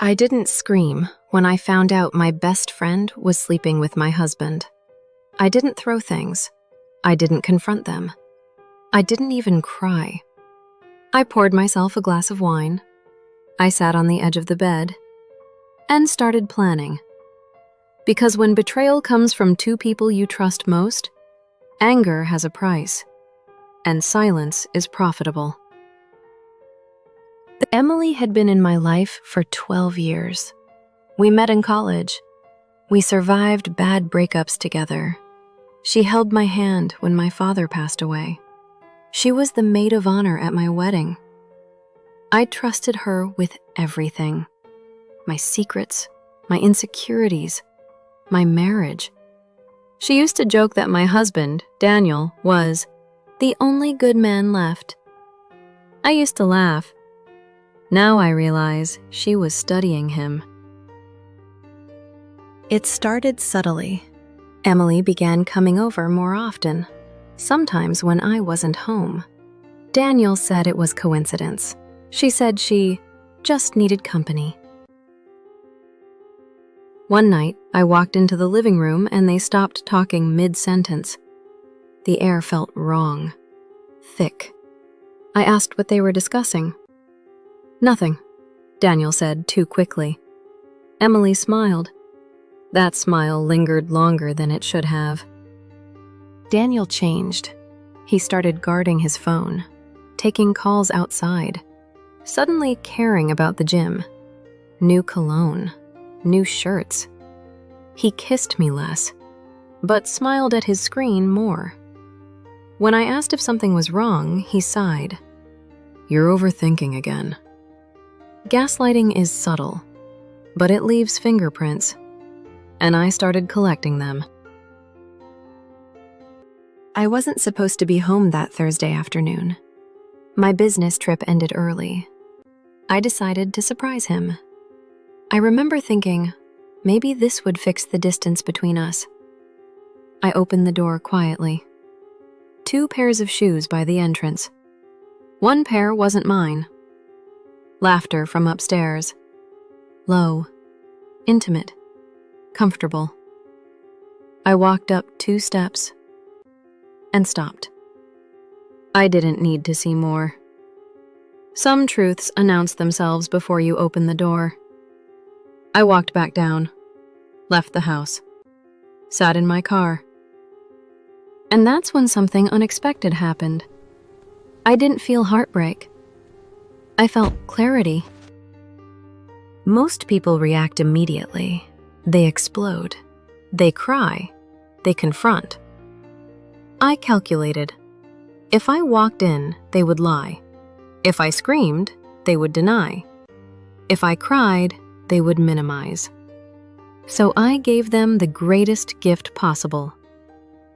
I didn't scream when I found out my best friend was sleeping with my husband. I didn't throw things. I didn't confront them. I didn't even cry. I poured myself a glass of wine. I sat on the edge of the bed and started planning. Because when betrayal comes from two people you trust most, anger has a price, and silence is profitable. Emily had been in my life for 12 years. We met in college. We survived bad breakups together. She held my hand when my father passed away. She was the maid of honor at my wedding. I trusted her with everything. My secrets, my insecurities, my marriage. She used to joke that my husband, Daniel, was the only good man left. I used to laugh. Now I realize she was studying him. It started subtly. Emily began coming over more often, sometimes when I wasn't home. Daniel said it was coincidence. She said she just needed company. One night, I walked into the living room and they stopped talking mid-sentence. The air felt wrong, thick. I asked what they were discussing. "Nothing," Daniel said too quickly. Emily smiled. That smile lingered longer than it should have. Daniel changed. He started guarding his phone, taking calls outside, suddenly caring about the gym. New cologne, new shirts. He kissed me less, but smiled at his screen more. When I asked if something was wrong, he sighed. "You're overthinking again." Gaslighting is subtle, but it leaves fingerprints, and I started collecting them. I wasn't supposed to be home that Thursday afternoon. My business trip ended early. I decided to surprise him. I remember thinking, maybe this would fix the distance between us. I opened the door quietly. 2 pairs of shoes by the entrance. One pair wasn't mine. Laughter from upstairs. Low, intimate, comfortable. I walked up 2 steps and stopped. I didn't need to see more. Some truths announce themselves before you open the door. I walked back down, left the house, sat in my car. And that's when something unexpected happened. I didn't feel heartbreak. I felt clarity. Most people react immediately. They explode. They cry. They confront. I calculated. If I walked in, they would lie. If I screamed, they would deny. If I cried, they would minimize. So I gave them the greatest gift possible.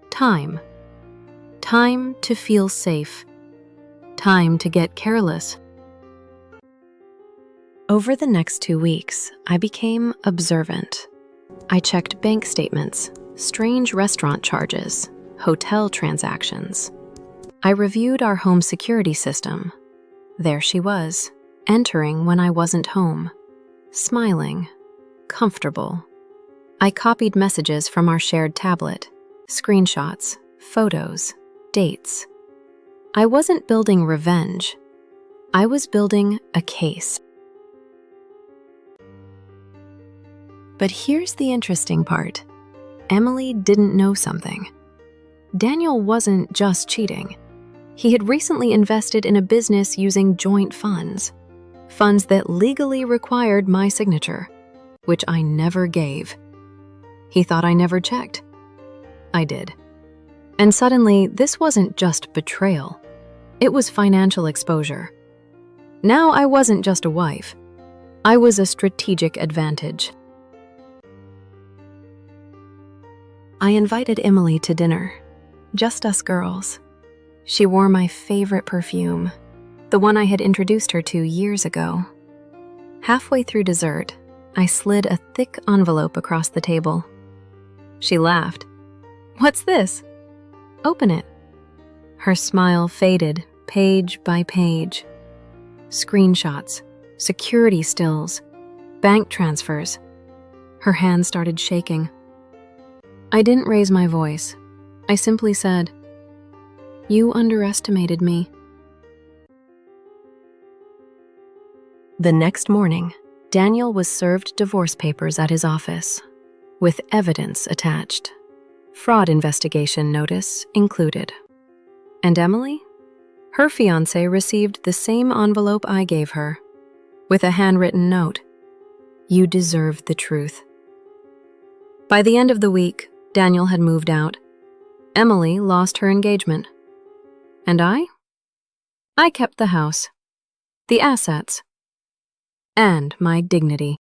Time. Time to feel safe. Time to get careless. Over the next 2 weeks, I became observant. I checked bank statements, strange restaurant charges, hotel transactions. I reviewed our home security system. There she was, entering when I wasn't home, smiling, comfortable. I copied messages from our shared tablet, screenshots, photos, dates. I wasn't building revenge. I was building a case. But here's the interesting part. Emily didn't know something. Daniel wasn't just cheating. He had recently invested in a business using joint funds that legally required my signature, which I never gave. He thought I never checked. I did. And suddenly, this wasn't just betrayal. It was financial exposure. Now I wasn't just a wife. I was a strategic advantage. I invited Emily to dinner, just us girls. She wore my favorite perfume, the one I had introduced her to years ago. Halfway through dessert, I slid a thick envelope across the table. She laughed. "What's this?" "Open it." Her smile faded, page by page. Screenshots, security stills, Bank transfers. Her hand started shaking. I didn't raise my voice. I simply said, "You underestimated me." The next morning, Daniel was served divorce papers at his office, with evidence attached. Fraud investigation notice included. And Emily? Her fiancé received the same envelope I gave her, with a handwritten note. "You deserve the truth." By the end of the week, Daniel had moved out. Emily lost her engagement. And I? I kept the house, the assets, and my dignity.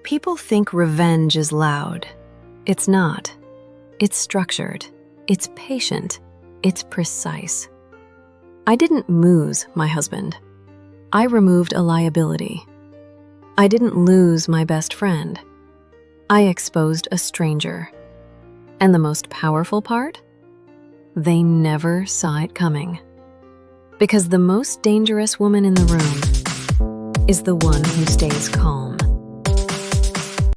People think revenge is loud. It's not. It's structured. It's patient. It's precise. I didn't lose my husband. I removed a liability. I didn't lose my best friend. I exposed a stranger. And the most powerful part? They never saw it coming. Because the most dangerous woman in the room is the one who stays calm.